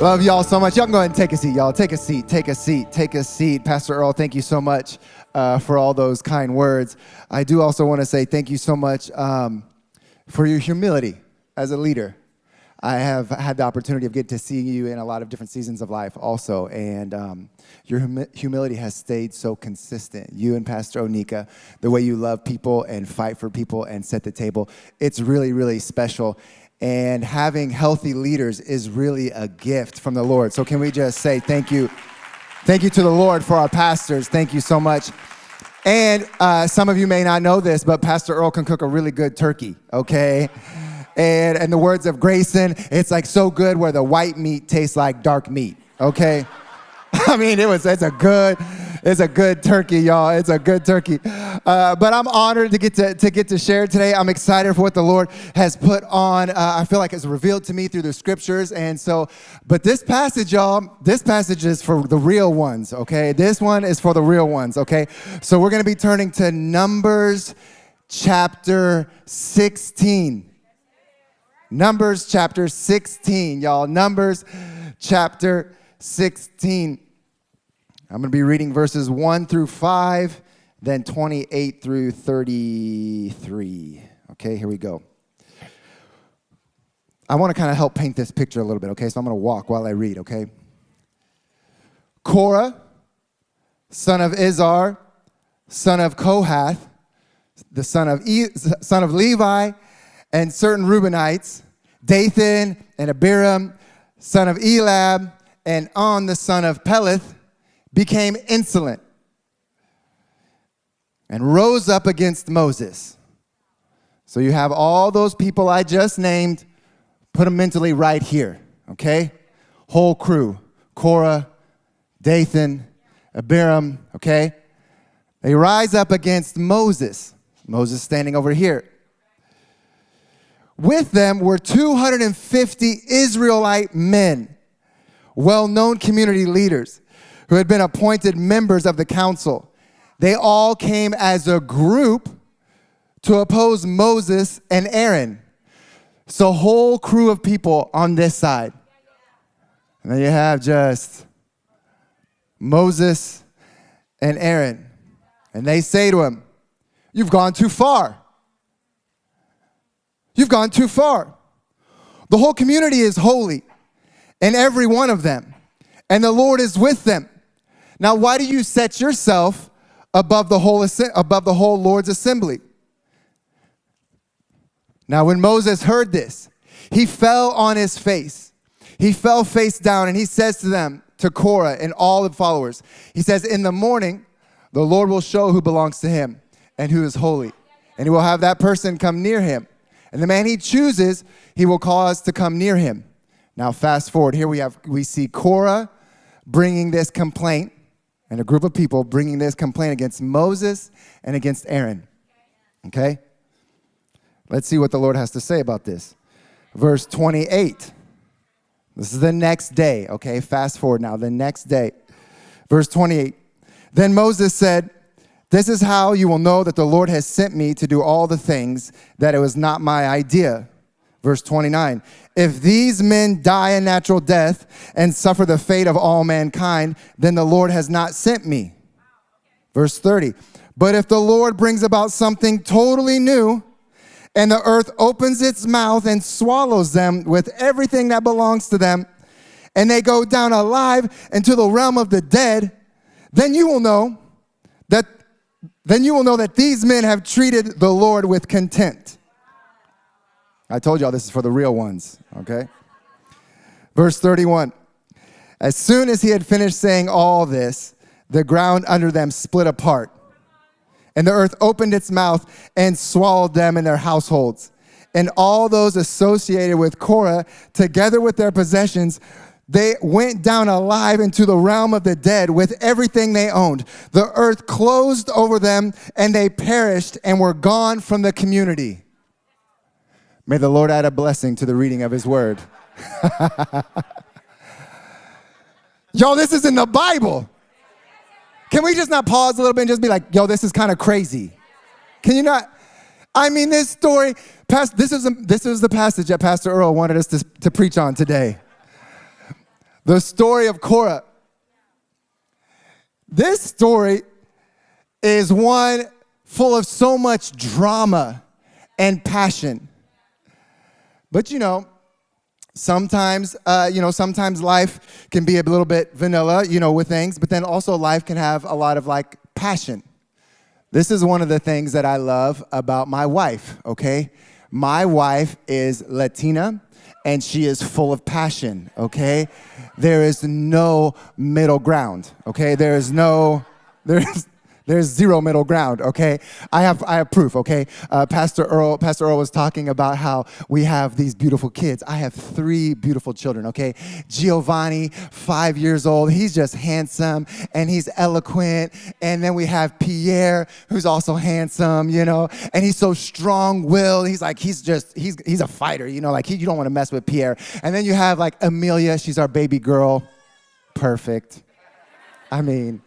Love y'all so much. Y'all can go ahead and take a seat, y'all. Take a seat, take a seat, take a seat. Pastor Earl, thank you so much for all those kind words. I do also want to say thank you so much for your humility as a leader. I have had the opportunity of getting to see you in a lot of different seasons of life also, and your humility has stayed so consistent. You and Pastor Onika, the way you love people and fight for people and set the table, it's really, really special. And having healthy leaders is really a gift from the Lord. So can we just say thank you? Thank you to the Lord for our pastors. Thank you so much. And some of you may not know this, but Pastor Earl can cook a really good turkey, okay? And in the words of Grayson, it's like so good where the white meat tastes like dark meat, okay? I mean, it's a good turkey, y'all. It's a good turkey. But I'm honored to get to share today. I'm excited for what the Lord has put on. I feel like it's revealed to me through the scriptures. And so, but this passage, y'all, this passage is for the real ones, okay? This one is for the real ones, okay? So we're going to be turning to Numbers chapter 16. Numbers chapter 16, y'all. Numbers chapter 16. I'm going to be reading verses 1 through 5, then 28 through 33. Okay, here we go. I want to kind of help paint this picture a little bit, okay? So I'm going to walk while I read, okay? Korah, son of Izhar, son of Kohath, the son of Levi, and certain Reubenites, Dathan and Abiram, son of Elab, and On, the son of Peleth, became insolent and rose up against Moses. So you have all those people I just named, put them mentally right here, okay? Whole crew, Korah, Dathan, Abiram, okay? They rise up against Moses. Moses standing over here. With them were 250 Israelite men, well-known community leaders who had been appointed members of the council. They all came as a group to oppose Moses and Aaron. So a whole crew of people on this side. And then you have just Moses and Aaron. And they say to him, "You've gone too far. You've gone too far. The whole community is holy, and every one of them, and the Lord is with them. Now, why do you set yourself above the whole Lord's assembly?" Now, when Moses heard this, he fell on his face. He fell face down, and he says to them, to Korah and all the followers, he says, "In the morning, the Lord will show who belongs to him and who is holy, and he will have that person come near him. And the man he chooses, he will cause to come near him." Now, fast forward. Here we see Korah bringing this complaint, and a group of people bringing this complaint against Moses and against Aaron. Okay? Let's see what the Lord has to say about this. Verse 28. This is the next day. Okay, fast forward now. The next day. Verse 28. Then Moses said, "This is how you will know that the Lord has sent me to do all the things, that it was not my idea." Verse 29, "If these men die a natural death and suffer the fate of all mankind, then the Lord has not sent me." Verse 30, "But if the Lord brings about something totally new, and the earth opens its mouth and swallows them with everything that belongs to them, and they go down alive into the realm of the dead, then you will know that these men have treated the Lord with contempt." I told y'all this is for the real ones, okay? Verse 31. "As soon as he had finished saying all this, the ground under them split apart, and the earth opened its mouth and swallowed them and their households. And all those associated with Korah, together with their possessions, they went down alive into the realm of the dead with everything they owned. The earth closed over them, and they perished and were gone from the community." May the Lord add a blessing to the reading of his word. Yo, this is in the Bible. Can we just not pause a little bit and just be like, yo, this is kind of crazy? Can you not? I mean, this story, this is the passage that Pastor Earl wanted us to preach on today. The story of Korah. This story is one full of so much drama and passion. But sometimes life can be a little bit vanilla, with things, but then also life can have a lot of passion. This is one of the things that I love about my wife, okay? My wife is Latina, and she is full of passion, okay? There is no middle ground, okay? There's zero middle ground, okay? I have proof, okay? Pastor Earl was talking about how we have these beautiful kids. I have 3 beautiful children, okay? Giovanni, 5 years old. He's just handsome, and he's eloquent. And then we have Pierre, who's also handsome, and he's so strong-willed. He's a fighter, you don't want to mess with Pierre. And then you have Amelia. She's our baby girl. Perfect. I mean,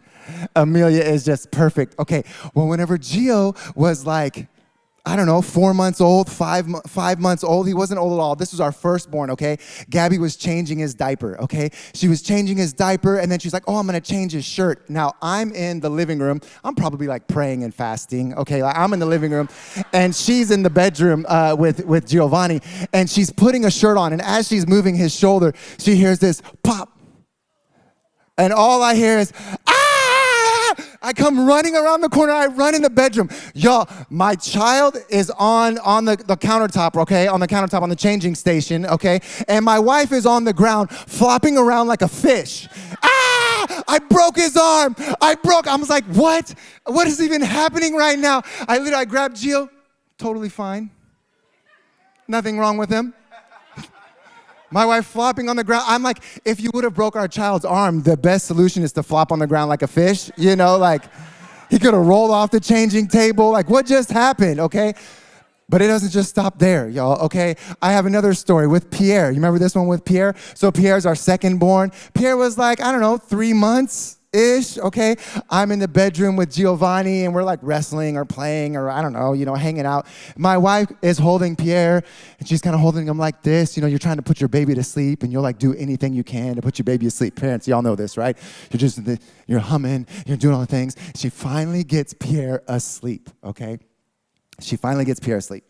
Amelia is just perfect. Okay, well, whenever Gio was 4 months old, 5 months old, he wasn't old at all. This was our firstborn, okay? Gabby was changing his diaper, okay? She was changing his diaper, and then she's like, oh, I'm going to change his shirt. Now, I'm in the living room. I'm probably praying and fasting, okay? I'm in the living room, and she's in the bedroom with Giovanni, and she's putting a shirt on, and as she's moving his shoulder, she hears this pop, and all I hear is, I come running around the corner. I run in the bedroom. Y'all, my child is on the countertop, okay? On the countertop, on the changing station, okay? And my wife is on the ground, flopping around like a fish. I broke his arm. I was like, what? What is even happening right now? I grabbed Gio. Totally fine. Nothing wrong with him. My wife flopping on the ground. I'm like, if you would have broke our child's arm, the best solution is to flop on the ground like a fish. He could have rolled off the changing table. What just happened, okay? But it doesn't just stop there, y'all, okay? I have another story with Pierre. You remember this one with Pierre? So Pierre's our second born. Pierre was 3 months-ish, okay? I'm in the bedroom with Giovanni, and we're wrestling or playing or hanging out. My wife is holding Pierre, and she's kind of holding him like this. You're trying to put your baby to sleep, and you'll do anything you can to put your baby to sleep. Parents, y'all know this, right? You're humming, you're doing all the things. She finally gets Pierre asleep, okay? She finally gets Pierre asleep.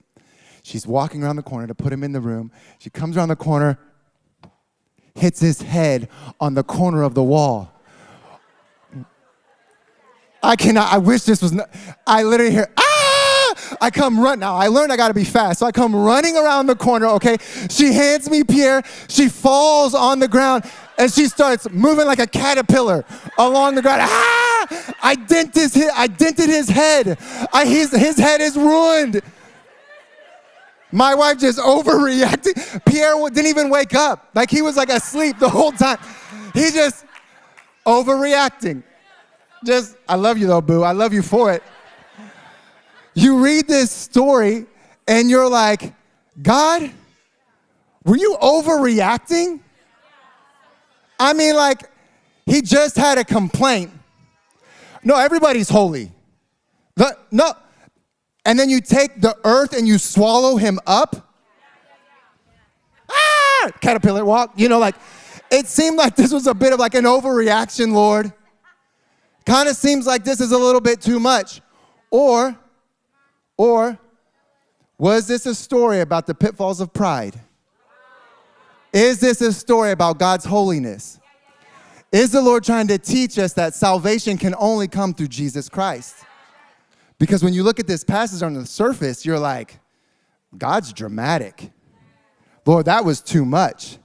She's walking around the corner to put him in the room. She comes around the corner, hits his head on the corner of the wall. I wish this was not, I literally hear, I come run. Now, I learned I got to be fast, so I come running around the corner, okay? She hands me Pierre. She falls on the ground, and she starts moving like a caterpillar along the ground. I dented his head. His head is ruined. My wife just overreacted. Pierre didn't even wake up. He was asleep the whole time. He just overreacting. I love you though, boo. I love you for it. You read this story and you're like, God, were you overreacting? I mean, he just had a complaint. No, everybody's holy. No. And then you take the earth and you swallow him up. Caterpillar walk. It seemed like this was a bit of an overreaction, Lord. Kind of seems like this is a little bit too much. Or was this a story about the pitfalls of pride? Is this a story about God's holiness? Is the Lord trying to teach us that salvation can only come through Jesus Christ? Because when you look at this passage on the surface, you're like, God's dramatic. Lord, that was too much.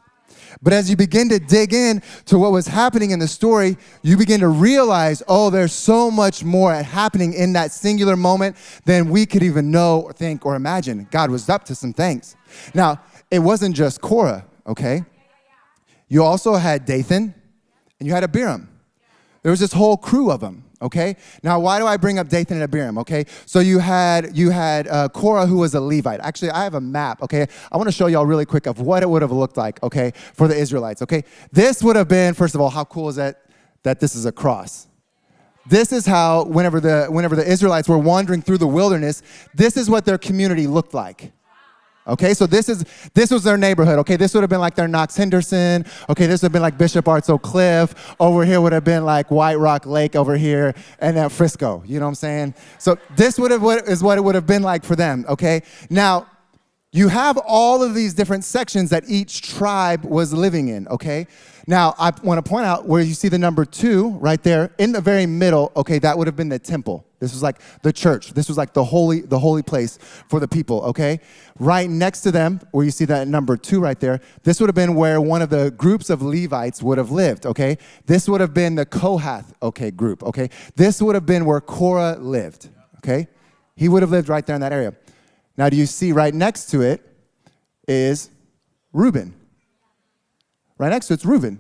But as you begin to dig in to what was happening in the story, you begin to realize, there's so much more happening in that singular moment than we could even know or think or imagine. God was up to some things. Now, it wasn't just Korah, okay? You also had Dathan and you had Abiram. There was this whole crew of them. Okay? Now, why do I bring up Dathan and Abiram? Okay? So you had Korah, who was a Levite. Actually, I have a map, okay? I want to show y'all really quick of what it would have looked like, okay, for the Israelites, okay? This would have been, first of all, how cool is that this is a cross? This is how, whenever the Israelites were wandering through the wilderness, this is what their community looked like. Okay, so this was their neighborhood. Okay, this would have been like their Knox Henderson. Okay, this would have been like Bishop Arts Oak Cliff. Over here would have been like White Rock Lake over here, and then Frisco. You know what I'm saying? So this is what it would have been like for them. Okay, now you have all of these different sections that each tribe was living in. Okay, now I want to point out where you see the number 2 right there in the very middle. Okay, that would have been the temple. This was like the church. This was like the holy place for the people, okay? Right next to them, where you see that number 2 right there, this would have been where one of the groups of Levites would have lived, okay? This would have been the Kohath, okay, group, okay? This would have been where Korah lived, okay? He would have lived right there in that area. Now, do you see right next to it is Reuben? Right next to it's Reuben.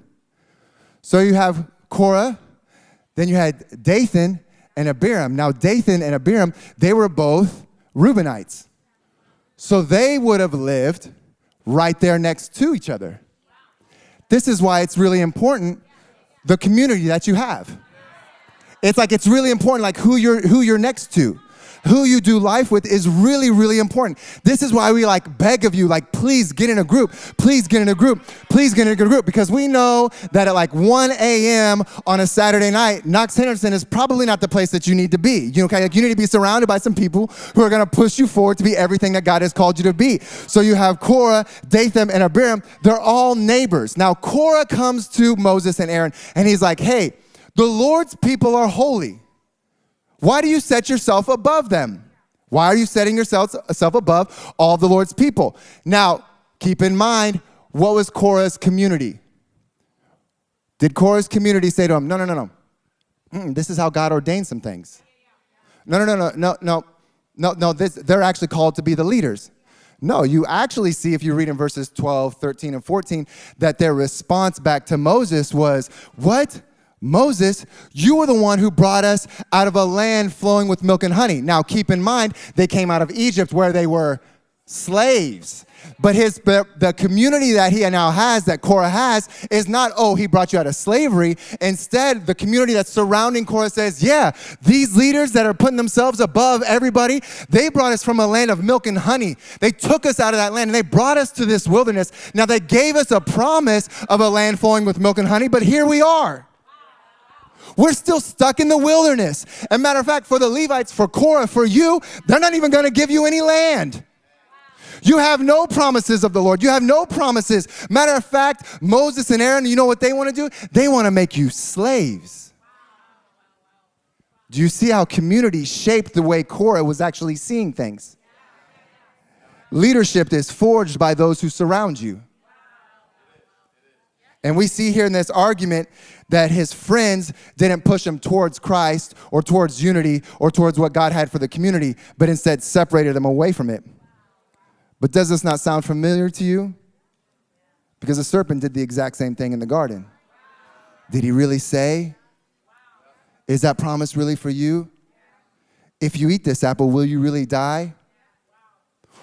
So you have Korah, then you had Dathan, and Abiram. Now, Dathan and Abiram, they were both Reubenites. So they would have lived right there next to each other. This is why it's really important, the community that you have. It's really important, like who you're next to. Who you do life with is really, really important. This is why we beg of you, please get in a group. Please get in a group. Please get in a group. Because we know that at 1 a.m. on a Saturday night, Knox Henderson is probably not the place that you need to be. You need to be surrounded by some people who are going to push you forward to be everything that God has called you to be. So you have Korah, Dathan, and Abiram. They're all neighbors. Now, Korah comes to Moses and Aaron, and he's like, hey, the Lord's people are holy. Why do you set yourself above them? Why are you setting yourself above all the Lord's people? Now, keep in mind, what was Korah's community? Did Korah's community say to him, no. This is how God ordained some things. No. They're actually called to be the leaders. No, you actually see, if you read in verses 12, 13, and 14, that their response back to Moses was, what? Moses, you were the one who brought us out of a land flowing with milk and honey. Now, keep in mind, they came out of Egypt where they were slaves. But the community that he now has, that Korah has, is not, oh, he brought you out of slavery. Instead, the community that's surrounding Korah says, yeah, these leaders that are putting themselves above everybody, they brought us from a land of milk and honey. They took us out of that land and they brought us to this wilderness. Now, they gave us a promise of a land flowing with milk and honey, but here we are. We're still stuck in the wilderness. As a matter of fact, for the Levites, for Korah, for you, they're not even going to give you any land. You have no promises of the Lord. You have no promises. Matter of fact, Moses and Aaron, you know what they want to do? They want to make you slaves. Do you see how community shaped the way Korah was actually seeing things? Leadership is forged by those who surround you. And we see here in this argument that his friends didn't push him towards Christ or towards unity or towards what God had for the community, but instead separated him away from it. But does this not sound familiar to you? Because the serpent did the exact same thing in the garden. Did he really say, is that promise really for you? If you eat this apple, will you really die?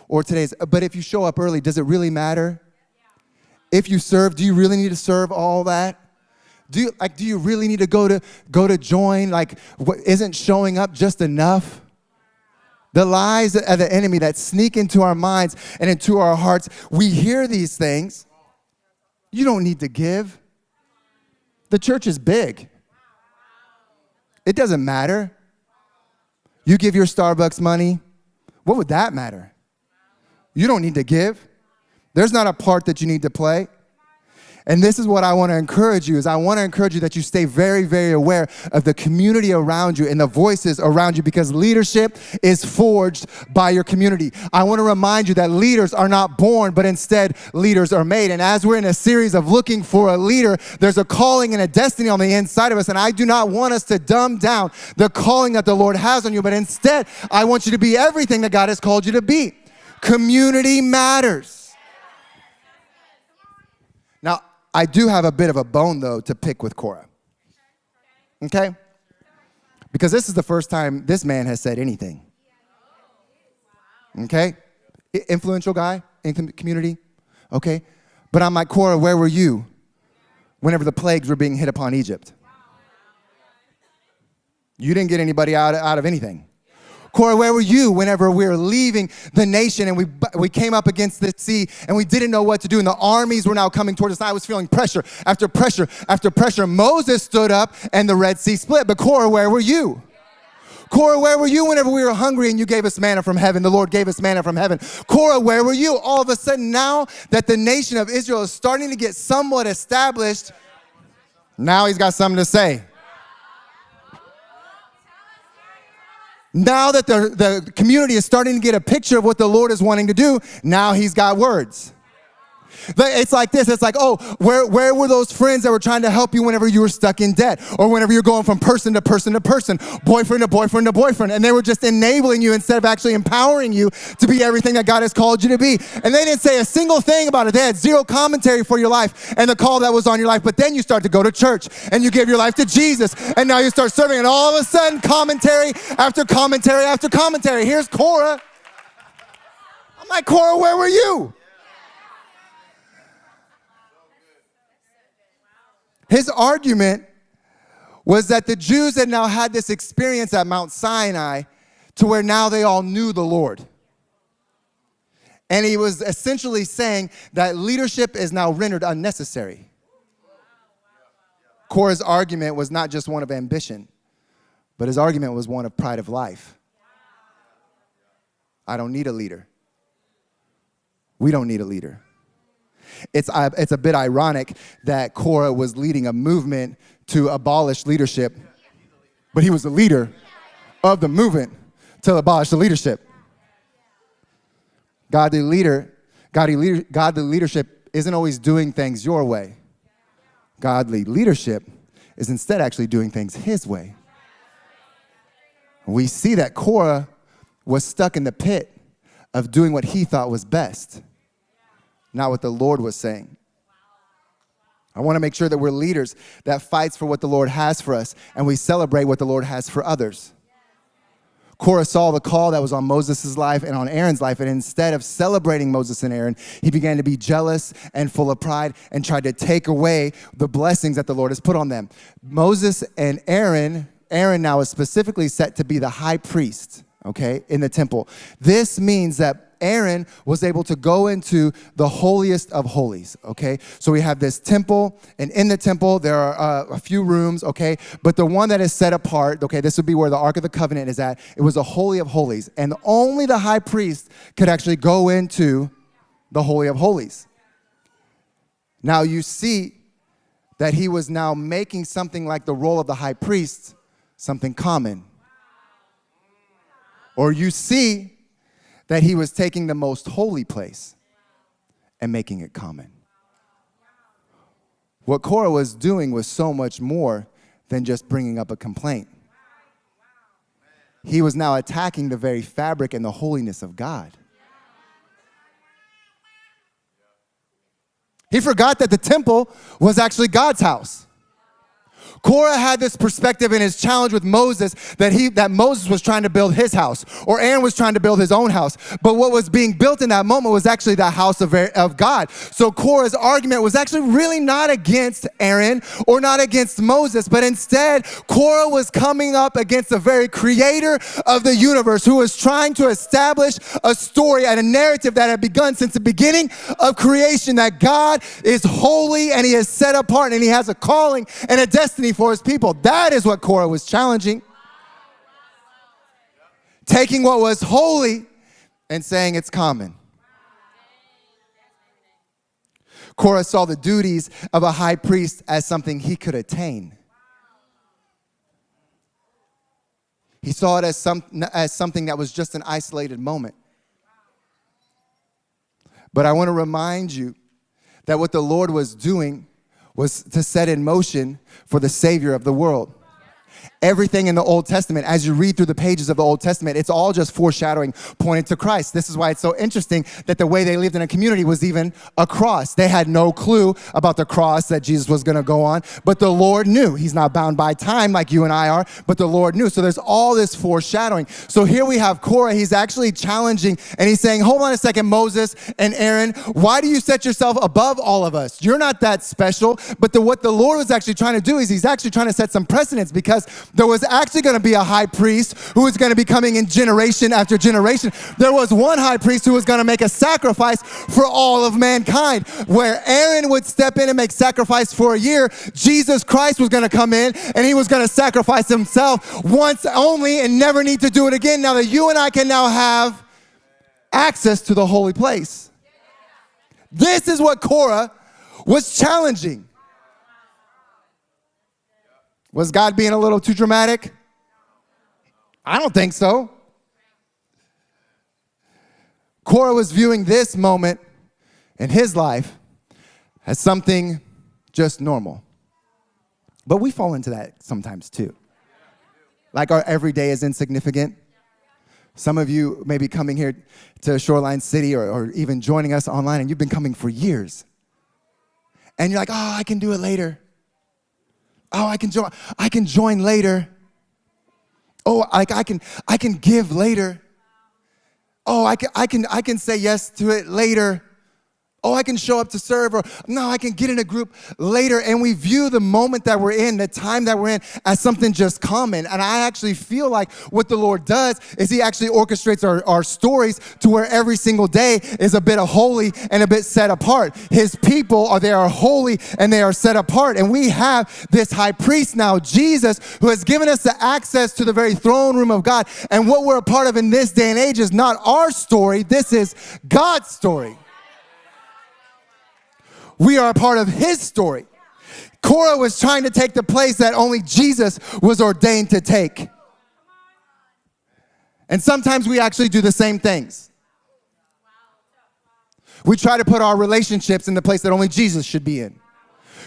Or but if you show up early, does it really matter? If you serve, do you really need to serve all that? Do you really need to go to join? Isn't showing up just enough? The lies of the enemy that sneak into our minds and into our hearts, we hear these things. You don't need to give. The church is big. It doesn't matter. You give your Starbucks money, what would that matter? You don't need to give. There's not a part that you need to play. And this is what I want to encourage you, is I want to encourage you that you stay very, very aware of the community around you and the voices around you, because leadership is forged by your community. I want to remind you that leaders are not born, but instead leaders are made. And as we're in a series of looking for a leader, there's a calling and a destiny on the inside of us. And I do not want us to dumb down the calling that the Lord has on you, but instead I want you to be everything that God has called you to be. Community matters. Now, I do have a bit of a bone, though, to pick with Korah. Okay? Because this is the first time this man has said anything. Okay? Influential guy in the community. Okay? But I'm like, Korah, where were you whenever the plagues were being hit upon Egypt? You didn't get anybody out of anything. Korah, where were you whenever we were leaving the nation and we came up against the sea and we didn't know what to do and the armies were now coming towards us? I was feeling pressure after pressure after pressure. Moses stood up and the Red Sea split. But Korah, where were you? Korah, where were you whenever we were hungry and you gave us manna from heaven? The Lord gave us manna from heaven. Korah, where were you? All of a sudden, now that the nation of Israel is starting to get somewhat established, now he's got something to say. Now that the community is starting to get a picture of what the Lord is wanting to do, now he's got words. It's like this. It's like, oh, where were those friends that were trying to help you whenever you were stuck in debt? Or whenever you're going from person to person to person, boyfriend to boyfriend to boyfriend. And they were just enabling you instead of actually empowering you to be everything that God has called you to be. And they didn't say a single thing about it. They had zero commentary for your life and the call that was on your life. But then you start to go to church and you give your life to Jesus. And now you start serving. And all of a sudden, commentary after commentary after commentary. Here's Korah. I'm like, Korah, where were you? His argument was that the Jews had now had this experience at Mount Sinai to where now they all knew the Lord. And he was essentially saying that leadership is now rendered unnecessary. Korah's argument was not just one of ambition, but his argument was one of pride of life. I don't need a leader. We don't need a leader. It's a bit ironic that Korah was leading a movement to abolish leadership, but he was the leader of the movement to abolish the leadership. Godly leadership isn't always doing things your way. Godly leadership is instead actually doing things his way. We see that Korah was stuck in the pit of doing what he thought was best, not what the Lord was saying. I want to make sure that we're leaders that fights for what the Lord has for us, and we celebrate what the Lord has for others. Korah saw the call that was on Moses' life and on Aaron's life, and instead of celebrating Moses and Aaron, he began to be jealous and full of pride and tried to take away the blessings that the Lord has put on them. Moses and Aaron now is specifically set to be the high priest, okay, in the temple. This means that Aaron was able to go into the holiest of holies, okay? So we have this temple, and in the temple, there are a few rooms, okay? But the one that is set apart, okay, this would be where the Ark of the Covenant is at. It was a holy of holies, and only the high priest could actually go into the holy of holies. Now you see that he was now making something like the role of the high priest something common. Or you see that he was taking the most holy place and making it common. What Korah was doing was so much more than just bringing up a complaint. He was now attacking the very fabric and the holiness of God. He forgot that the temple was actually God's house. Korah had this perspective in his challenge with Moses that Moses was trying to build his house, or Aaron was trying to build his own house. But what was being built in that moment was actually the house of God. So Korah's argument was actually really not against Aaron or not against Moses, but instead Korah was coming up against the very creator of the universe, who was trying to establish a story and a narrative that had begun since the beginning of creation, that God is holy and he is set apart and he has a calling and a destiny for his people. That is what Korah was challenging. Taking what was holy and saying it's common. Korah saw the duties of a high priest as something he could attain. He saw it as something that was just an isolated moment. But I want to remind you that what the Lord was doing was to set in motion for the Savior of the world. Everything in the Old Testament, as you read through the pages of the Old Testament, it's all just foreshadowing, pointing to Christ. This is why it's so interesting that the way they lived in a community was even a cross. They had no clue about the cross that Jesus was going to go on, but the Lord knew. He's not bound by time like you and I are, but the Lord knew. So there's all this foreshadowing. So here we have Korah. He's actually challenging, and he's saying, hold on a second, Moses and Aaron, why do you set yourself above all of us? You're not that special. But what the Lord was actually trying to do is he's actually trying to set some precedents, because there was actually going to be a high priest who was going to be coming in generation after generation. There was one high priest who was going to make a sacrifice for all of mankind. Where Aaron would step in and make sacrifice for a year, Jesus Christ was going to come in and he was going to sacrifice himself once only and never need to do it again. Now that you and I can now have access to the holy place. This is what Korah was challenging. Was God being a little too dramatic? I don't think so. Korah was viewing this moment in his life as something just normal. But we fall into that sometimes too. Like our everyday is insignificant. Some of you may be coming here to Shoreline City or even joining us online, and you've been coming for years. And you're like, oh, I can do it later. Oh, I can join later. Oh, I can give later. Oh, I can say yes to it later. Oh, I can show up to serve, or no, I can get in a group later. And we view the moment that we're in, the time that we're in, as something just common. And I actually feel like what the Lord does is he actually orchestrates our stories to where every single day is a bit of holy and a bit set apart. His people they are holy and they are set apart. And we have this high priest now, Jesus, who has given us the access to the very throne room of God. And what we're a part of in this day and age is not our story. This is God's story. We are a part of his story. Korah was trying to take the place that only Jesus was ordained to take. And sometimes we actually do the same things. We try to put our relationships in the place that only Jesus should be in.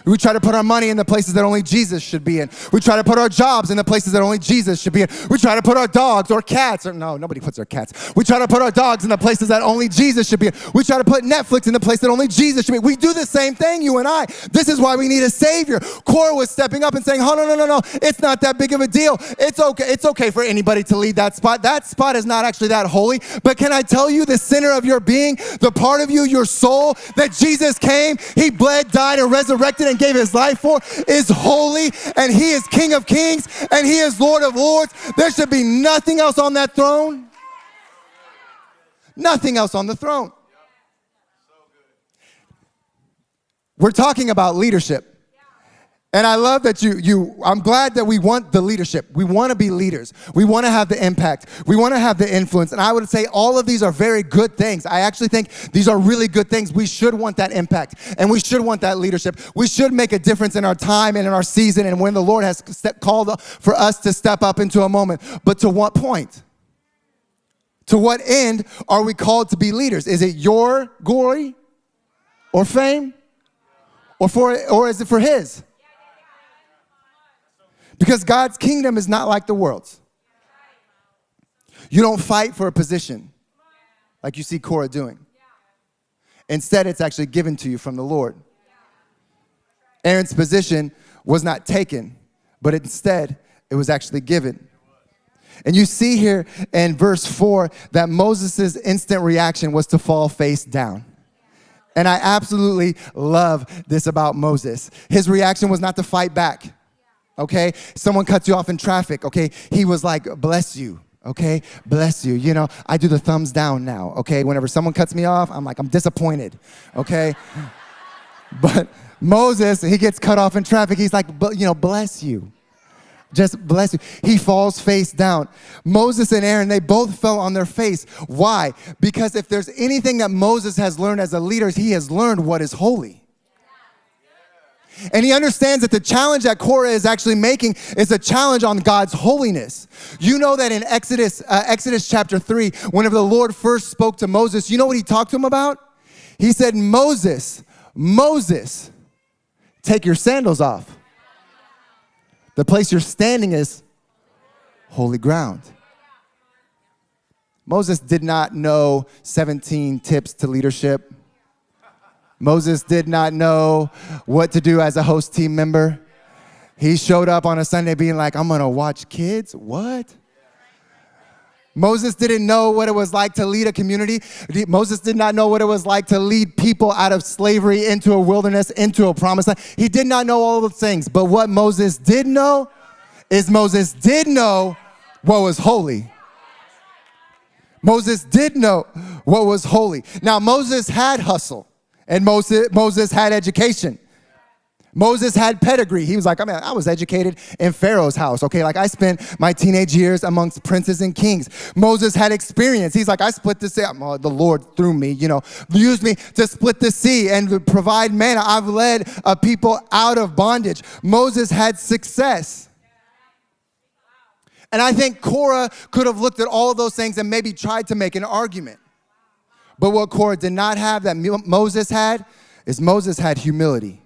We try to put our money in the places that only Jesus should be in. We try to put our jobs in the places that only Jesus should be in. We try to put our dogs or cats, no, nobody puts their cats. We try to put our dogs in the places that only Jesus should be in. We try to put Netflix in the place that only Jesus should be in. We do the same thing, you and I. This is why we need a Savior. Korah was stepping up and saying, oh, no. It's not that big of a deal. It's okay for anybody to lead that spot. That spot is not actually that holy. But can I tell you, the center of your being, the part of you, your soul, that Jesus came, he bled, died, and resurrected and gave his life for, is holy, and he is King of Kings, and he is Lord of Lords. There should be nothing else on that throne. Nothing else on the throne. We're talking about leadership. And I love that I'm glad that we want the leadership. We want to be leaders. We want to have the impact. We want to have the influence. And I would say all of these are very good things. I actually think these are really good things. We should want that impact, and we should want that leadership. We should make a difference in our time and in our season and when the Lord has called for us to step up into a moment. But to what point? To what end are we called to be leaders? Is it your glory or fame? Or is it for his? Because God's kingdom is not like the world's. You don't fight for a position like you see Korah doing. Instead, it's actually given to you from the Lord. Aaron's position was not taken, but instead, it was actually given. And you see here in verse 4 that Moses' instant reaction was to fall face down. And I absolutely love this about Moses. His reaction was not to fight back. Okay, someone cuts you off in traffic, okay? He was like, bless you, okay? Bless you. You know, I do the thumbs down now, okay? Whenever someone cuts me off, I'm like, I'm disappointed, okay? But Moses, he gets cut off in traffic. He's like, bless you. Just bless you. He falls face down. Moses and Aaron, they both fell on their face. Why? Because if there's anything that Moses has learned as a leader, he has learned what is holy. And he understands that the challenge that Korah is actually making is a challenge on God's holiness. You know that in Exodus chapter 3, whenever the Lord first spoke to Moses, you know what he talked to him about? He said, Moses, take your sandals off. The place you're standing is holy ground. Moses did not know 17 tips to leadership. Moses did not know what to do as a host team member. He showed up on a Sunday being like, I'm going to watch kids. What? Moses didn't know what it was like to lead a community. Moses did not know what it was like to lead people out of slavery into a wilderness, into a promised land. He did not know all of those things. But what Moses did know is Moses did know what was holy. Moses did know what was holy. Now, Moses had hustle, and Moses had education. Moses had pedigree. He was like, I was educated in Pharaoh's house, okay? Like, I spent my teenage years amongst princes and kings. Moses had experience. He's like, I split the sea. The Lord through me, used me to split the sea and to provide manna. I've led a people out of bondage. Moses had success. And I think Korah could have looked at all of those things and maybe tried to make an argument. But what Korah did not have that Moses had is Moses had humility.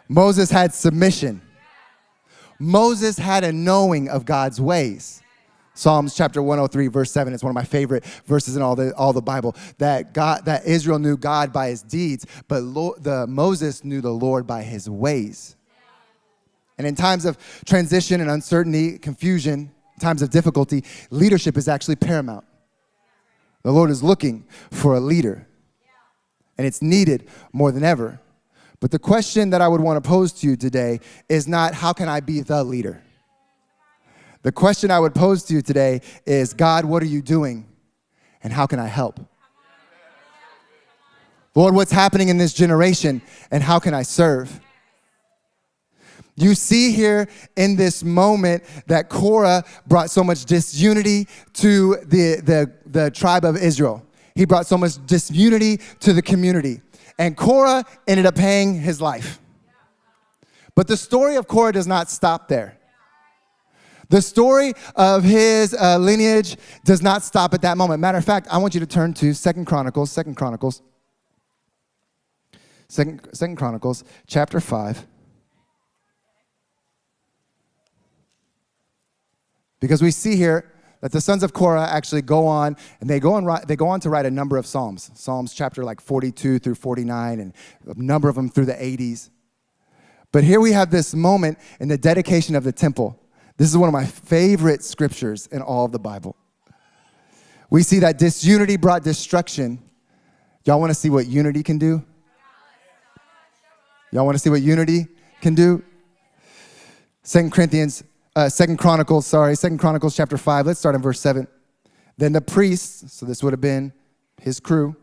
Moses had submission. Moses had a knowing of God's ways. Psalms chapter 103, verse 7 is one of my favorite verses in all the Bible. That Israel knew God by his deeds, but Moses knew the Lord by his ways. And in times of transition and uncertainty, confusion, times of difficulty, leadership is actually paramount. The Lord is looking for a leader, and it's needed more than ever. But the question that I would want to pose to you today is not, how can I be the leader? The question I would pose to you today is, God, what are you doing? And how can I help? Lord, what's happening in this generation? And how can I serve? You see here in this moment that Korah brought so much disunity to the tribe of Israel. He brought so much disunity to the community. And Korah ended up paying his life. But the story of Korah does not stop there. The story of his lineage does not stop at that moment. Matter of fact, I want you to turn to 2 Chronicles chapter 5. Because we see here that the sons of Korah actually go on, and they go on to write a number of Psalms. Psalms chapter 42 through 49, and a number of them through the 80s. But here we have this moment in the dedication of the temple. This is one of my favorite scriptures in all of the Bible. We see that disunity brought destruction. Y'all want to see what unity can do? Y'all want to see what unity can do? 2 Chronicles chapter 5. Let's start in verse 7. Then the priests, so this would have been his crew,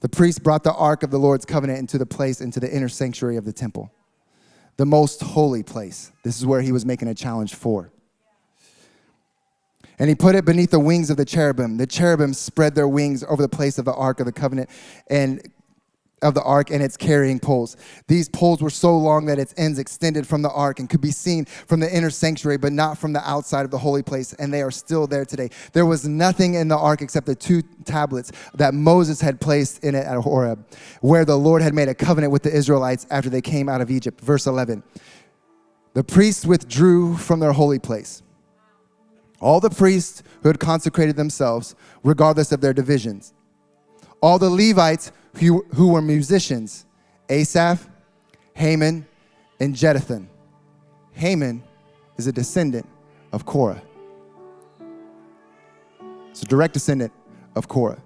the priests brought the ark of the Lord's covenant into the inner sanctuary of the temple, the most holy place. This is where he was making a challenge for. And he put it beneath the wings of the cherubim. The cherubim spread their wings over the place of the ark of the covenant and its carrying poles. These poles were so long that its ends extended from the ark and could be seen from the inner sanctuary, but not from the outside of the holy place, and they are still there today. There was nothing in the ark except the 2 tablets that Moses had placed in it at Horeb, where the Lord had made a covenant with the Israelites after they came out of Egypt. Verse 11, the priests withdrew from their holy place. All the priests who had consecrated themselves, regardless of their divisions. All the Levites who were musicians, Asaph, Heman, and Jeduthun. Heman is a descendant of Korah. It's a direct descendant of Korah.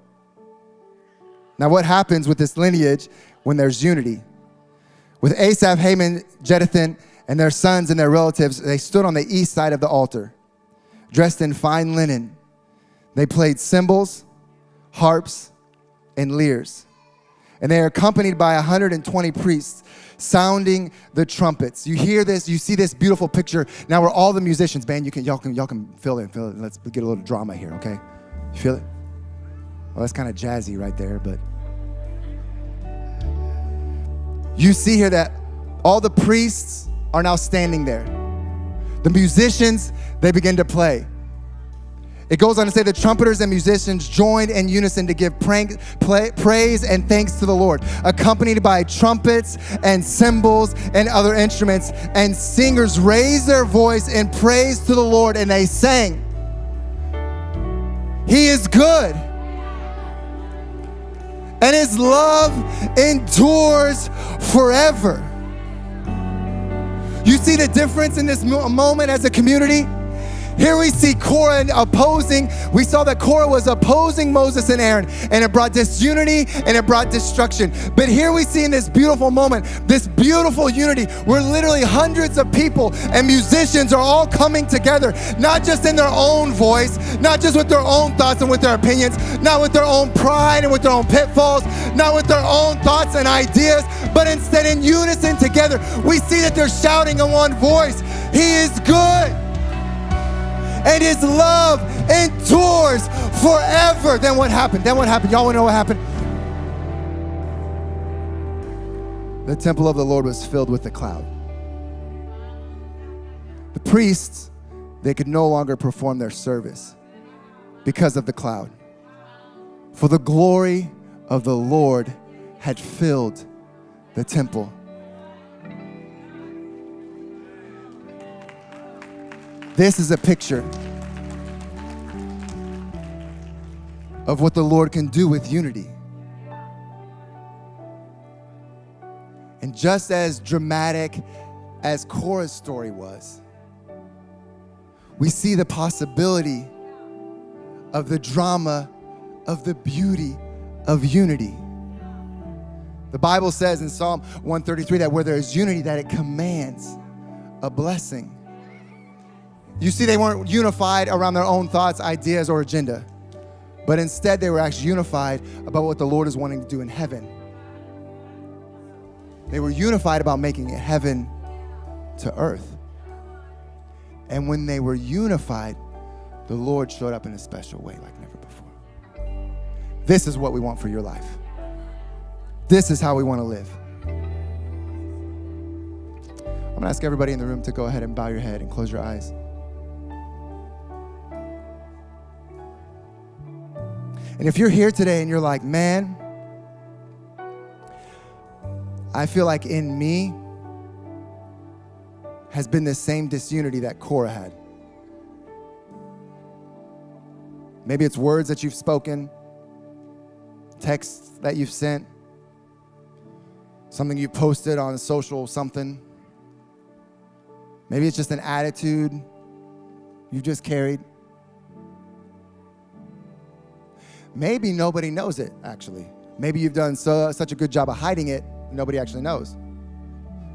Now, what happens with this lineage when there's unity? With Asaph, Heman, Jeduthun, and their sons and their relatives, they stood on the east side of the altar, dressed in fine linen. They played cymbals, harps, and lyres. And they are accompanied by 120 priests sounding the trumpets. You hear this, you see this beautiful picture. Now we're all the musicians, man. Y'all can feel it. Let's get a little drama here, okay? You feel it? Well, that's kind of jazzy right there, but you see here that all the priests are now standing there. The musicians, they begin to play. It goes on to say the trumpeters and musicians joined in unison to give praise and thanks to the Lord, accompanied by trumpets and cymbals and other instruments. And singers raised their voice in praise to the Lord, and they sang, "He is good, and his love endures forever." You see the difference in this moment as a community? Here we see Korah opposing. We saw that Korah was opposing Moses and Aaron, and it brought disunity and it brought destruction. But here we see in this beautiful moment, this beautiful unity, where literally hundreds of people and musicians are all coming together, not just in their own voice, not just with their own thoughts and with their opinions, not with their own pride and with their own pitfalls, not with their own thoughts and ideas, but instead in unison together. We see that they're shouting in one voice, He is good, and His love endures forever. Then what happened? Y'all want to know what happened? The temple of the Lord was filled with the cloud. The priests, they could no longer perform their service because of the cloud. For the glory of the Lord had filled the temple. This is a picture of what the Lord can do with unity. And just as dramatic as Korah's story was, we see the possibility of the drama of the beauty of unity. The Bible says in Psalm 133 that where there is unity, that it commands a blessing. You see, they weren't unified around their own thoughts, ideas, or agenda, but instead they were actually unified about what the Lord is wanting to do in heaven. They were unified about making it heaven to earth. And when they were unified, the Lord showed up in a special way like never before. This is what we want for your life. This is how we want to live. I'm going to ask everybody in the room to go ahead and bow your head and close your eyes. And if you're here today and you're like, man, I feel like in me has been the same disunity that Korah had. Maybe it's words that you've spoken, texts that you've sent, something you've posted on social something. Maybe it's just an attitude you've just carried. Maybe nobody knows it, actually. Maybe you've done such a good job of hiding it, nobody actually knows.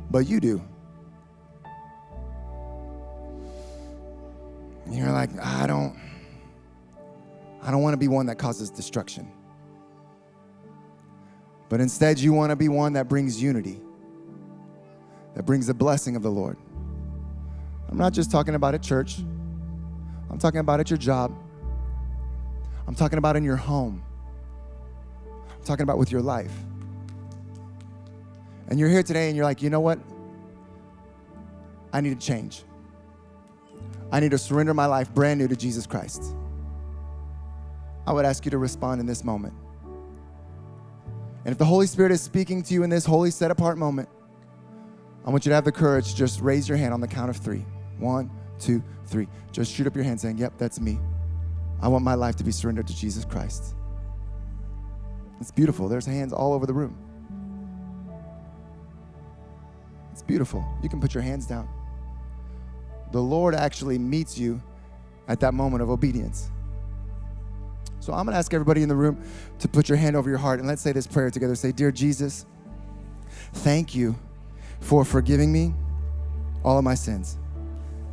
But you do. And you're like, I don't want to be one that causes destruction. But instead, you want to be one that brings unity, that brings the blessing of the Lord. I'm not just talking about at church. I'm talking about at your job. I'm talking about in your home. I'm talking about with your life. And you're here today and you're like, you know what? I need to change. I need to surrender my life brand new to Jesus Christ. I would ask you to respond in this moment. And if the Holy Spirit is speaking to you in this holy, set-apart moment, I want you to have the courage to just raise your hand on the count of 3. 1, 2, 3. Just shoot up your hand saying, yep, that's me. I want my life to be surrendered to Jesus Christ. It's beautiful. There's hands all over the room. It's beautiful. You can put your hands down. The Lord actually meets you at that moment of obedience. So I'm going to ask everybody in the room to put your hand over your heart and let's say this prayer together. Say, Dear Jesus, thank you for forgiving me all of my sins.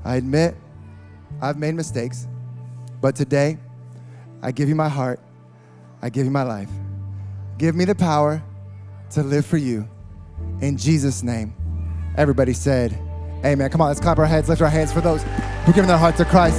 I admit I've made mistakes, but today I give you my heart. I give you my life. Give me the power to live for you. In Jesus' name. Everybody said, amen. Come on, let's clap our heads, lift our hands for those who give their heart to Christ.